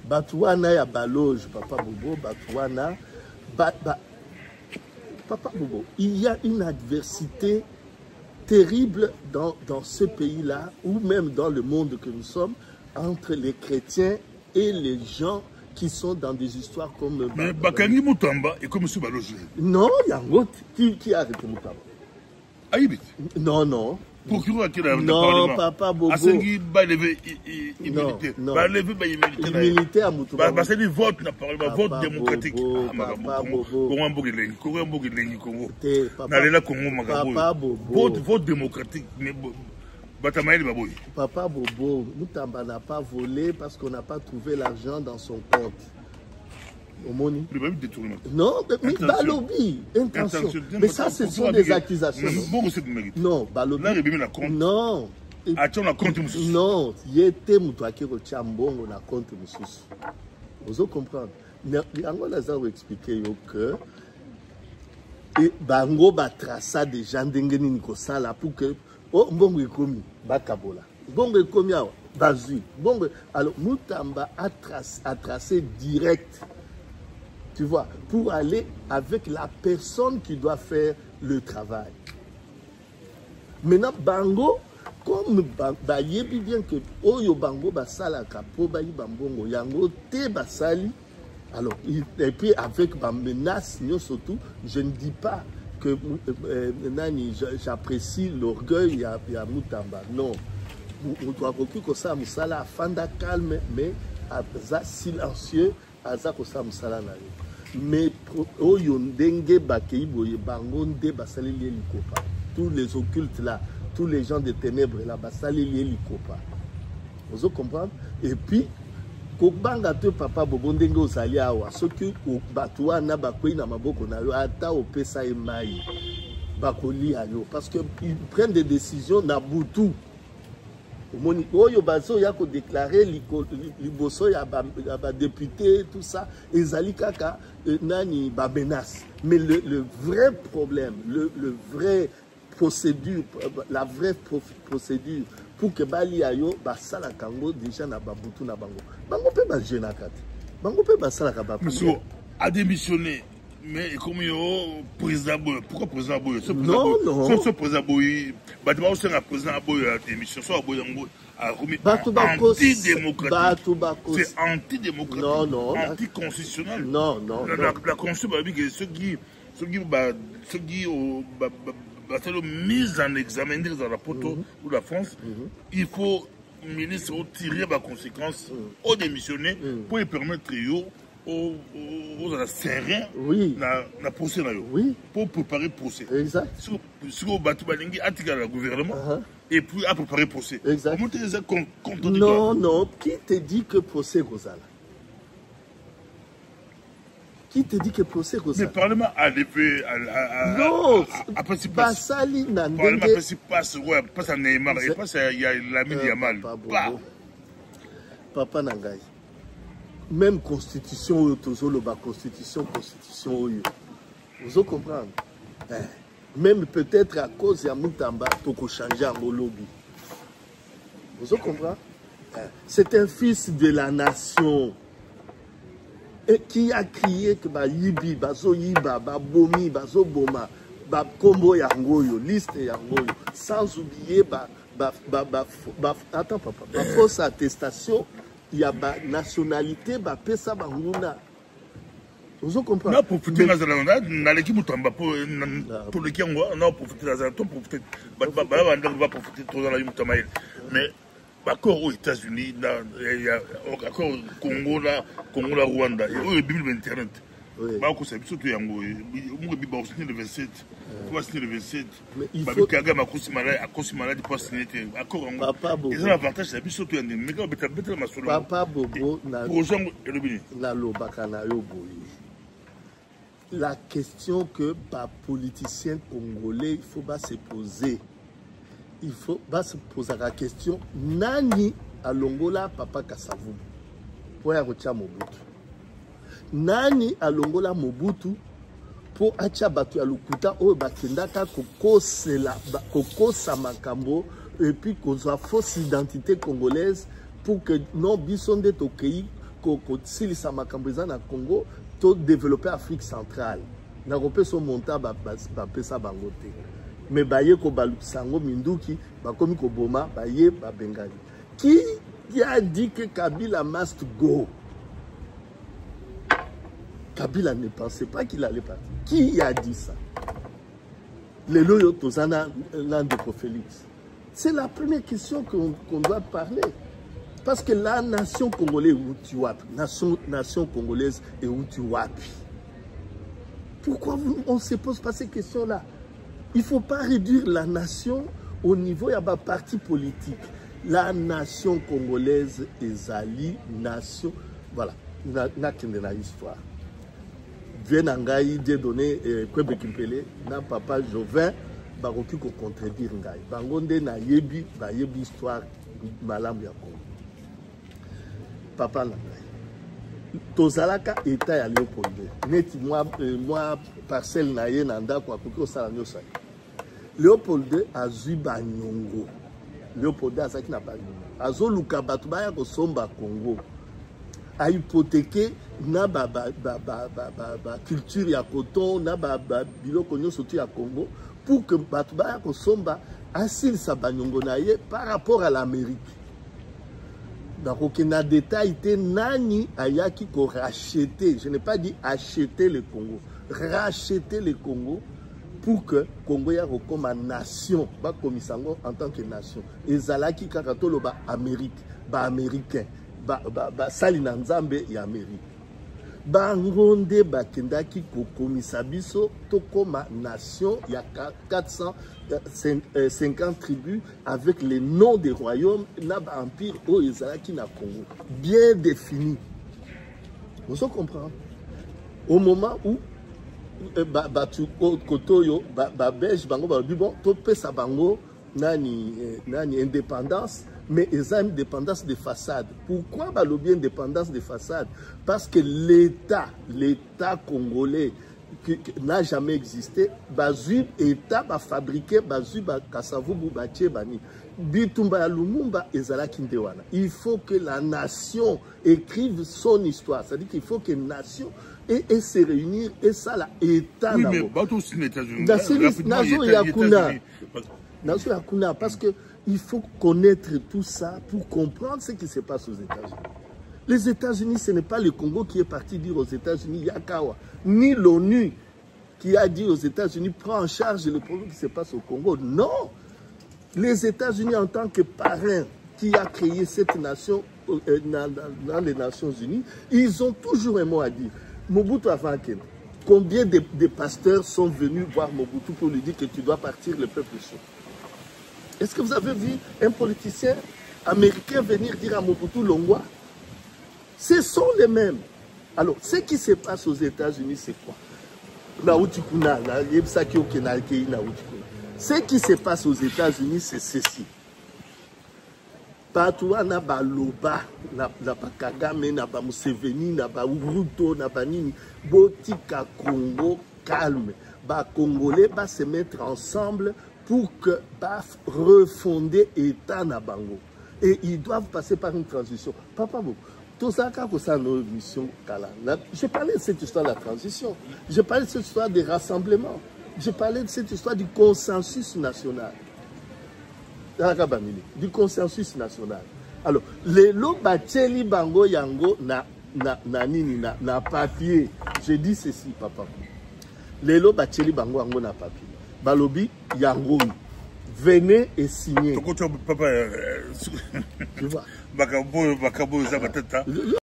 Batouana ya baloge, Papa Bobo, Batouana. Papa Bobo, il y a une adversité terrible dans ce pays-là, ou même dans le monde que nous sommes, entre les chrétiens et les gens qui sont dans des histoires comme... Mais Bakangi Moutamba et comme M. Baloge. Non, il y a un autre qui a arrêté Moutamba. Aïbit. Non, non. Procureur qui a non, Papa Bobo. Asengi va lever immunité. Va lever immunité. Immunité à Moutouba. Bah c'est du vote, n'a pas vote démocratique. Papa Bobo. Comment Bogilengi, Congo. Nalela Congo Papa Bobo. Vote démocratique. Mais Batamaïli Baboui. Papa Bobo, Moutamba n'a pas volé parce qu'on n'a pas trouvé l'argent dans son compte. Non, mais Balobi, intention. Mais ça, ce sont des accusations. Non, Balobi. Non. Non, il était Moutouaki Rochambongo na compte Moussous. Vous comprenez? Yango Lazaro expliqué que Bango batrasa des gens d'Engeni Nikosala pour que Mbongo ekomi bakabola. Mbongo ekomi awa bazui. Mbongo alors Moutamba a tracé direct. Tu vois, pour aller avec la personne qui doit faire le travail. Maintenant, Bango, comme Bayebi bien que Oyo Bango Basala Kapo Bayi Bambongo Yango Te Basali, alors, et puis avec ma menace, surtout, je ne dis pas que j'apprécie l'orgueil à Moutamba. Non. Moutouba que ça, Moussala, Fanda calme, mais silencieux, Aza Kosa Moussala Nayo. Mais Oyo Ndenge Bakei Boye Bango Nde Basali Likopa. Tous les occultes là, tous les gens des ténèbres là, Basali Likopa. Vous comprenez? Et puis, Kobanga te Papa Bobo Ndenge Ozali Awa, ce qui Batoua na Bakoui na Maboko na yo, Ata Opesa et Maï, Bakoli Ayo, parce qu'ils prennent des décisions na Boutou. Oyo bazo yako déclaré liboso ya ba député tout ça ezali kaka nani ba menace, mais le vrai problème, le vrai procédure, la vraie procédure pour que bali ayo ba sala kango déjà na babutu na bango pe ba jeuna kati bango pe ba sala ka ba monsieur a démissionné. Mais comme président Boy, pourquoi président Boy? Non, non. Ce président Boy, c'est un président Boy à démission, soit Boy anti-démocratique. C'est antidémocratique. Non, non. Anticonstitutionnel. Non, non. La Constitution, ceux qui ont mise en examen dans la poto ou la France, il faut ministre tirer les conséquences au démissionner pour lui permettre aux serein na procès pour préparer le procès. Exact. Si vous battez le gouvernement et puis à préparer le procès. Exact. Non, non. Qui te dit que procès Gozala? Qui te dit que procès Gozala? Le Parlement a levé. Non. Après, c'est pas Basali le Parlement passe à Neymar et passe à Lamine Yamal. Papa Nangai. Même constitution, constitution, vous comprenez? Même peut-être à cause de Moutamba, il faut changer en lobby. Vous comprenez? C'est un fils de la nation et qui a crié que Yibi, Bazo Yiba, Bomi, Bazo Boma, Kombo Yangoyo, liste Yangoyo, sans oublier attends papa, la fausse attestation. Il y a une nationalité, pesa banguna. Vous comprenez? Non, pour profiter dans l'équipe Moutamba, pour l'équipe, on a profité dans un temps, on va profiter trop dans la Moutamba. Mais, accord aux États-Unis, accord Congo, Rwanda, et eux, Bible Internet. Bako c'est surtout yango mungu biba usini le 27 toi signer le 27 babi kaga makosi malade pour signer accord yango ils ont l'avantage c'est surtout yande mais quand beta masolo Papa Bobo na projet elobini na lobaka na yo boyi la question que par politicien congolais il faut pas se poser, il faut pas se poser la question nani alongola Papa Kasavubu pour ya kotia Mobutu. Nani alongola Mobutu pour acha batu ya lukuta oyo bakendaka kokosa makambo et puis kozwa fausse identité congolaise pour que non bisonde tokei kosilisa makambo eza na Congo to développer Afrique centrale na kopesa son monta bapesa bango te mais baye ko balukisango minduki bakomi ko boma baye babengani. Qui a dit que Kabila must go? Kabila ne pensait pas qu'il allait partir. Qui a dit ça? Les loyaux Tozana Landeko Félix. C'est la première question qu'on doit parler. Parce que la nation congolaise est où tu wapi. Nation congolaise est où tu wapi. Pourquoi on ne se pose pas ces questions-là? Il ne faut pas réduire la nation au niveau de la parti politique. La nation congolaise est Ali, nation. Voilà, n'a qu'une histoire. Vienangaï, Dieu donné, Kwebe Kimpele, na papa Jovin, baroki ko contredire ngai. Bangonde na yebi, ba yebi histoire malam ya Congo. Papa Langai. Tozalaka état ya Léopold. Neti moi parcelle na ye nanda kwa kuko sala nyosa. Léopold azui banyongo. Léopold azaki na banyongo. Azo luka batu baya ko somba Congo. A hypothéqué na culture ya coton na biloko nyonso tu ya Congo pour que batu baya ko somba asil sa banyongo na ye par rapport à l'Amérique. Donc aucun détail te nani ayaki ko racheter, je n'ai pas dit acheter le Congo, racheter le Congo pour que Congo ya comme nation, ba komisango en tant que nation. Ezalaki kakatolo ba Amérique, ba américain. Salina Nzambe ya Amérique. Bangonde bakendaki kokomisa biso tokoma nation ya 450 tribus avec les noms des royaumes na empire o ezalaki na Congo bien défini. Vous comprenez? Au moment où batu kotoyo belge bango ba bon to pesa bango nani indépendance. Mais ils ont une indépendance de façade. Pourquoi balobi indépendance de façade? Parce que l'État congolais n'a jamais existé. Bazui État ba fabriqué, bazui ba kasavubu ba tchebani. Bitumba ya Lumumba ezala kindewana. Il faut que la nation écrive son histoire. C'est-à-dire qu'il faut que la nation et se réunir et ça la État. Oui, mais bateau aussi les États-Unis. Nazo yakuna parce que il faut connaître tout ça pour comprendre ce qui se passe aux États-Unis. Les États-Unis, ce n'est pas le Congo qui est parti dire aux États-Unis Yakawa, ni l'ONU qui a dit aux États-Unis prends en charge le problème qui se passe au Congo. Non, les États-Unis en tant que parrain qui a créé cette nation dans les Nations Unies, ils ont toujours un mot à dire. Mobutu avant que combien de pasteurs sont venus voir Mobutu pour lui dire que tu dois partir, le peuple chaud. Est-ce que vous avez vu un politicien américain venir dire à Mobutu Longwa? Ce sont les mêmes. Alors, ce qui se passe aux États-Unis, c'est quoi? Ce qui se passe aux États-Unis, c'est ceci. Patoua na ba loba, na ba Kagame, na ba Museveni, na ba Ruto, na ba nini, botika Congo calme. Ba Congolais va se mettre ensemble pour que baf refonder État na bango. Et ils doivent passer par une transition. Papa Bo, tout ça quand ça nos mission kala. J'ai parlé de cette histoire de la transition. J'ai parlé de cette histoire des rassemblements. J'ai parlé de cette histoire du consensus national. Du consensus national. Alors, les lobacheli bango yango na papier. Je dis ceci, papa. Les lobacheli bango yango na papier. Balobi yango. Venez et signez. Papa, tu vois. Bakabo,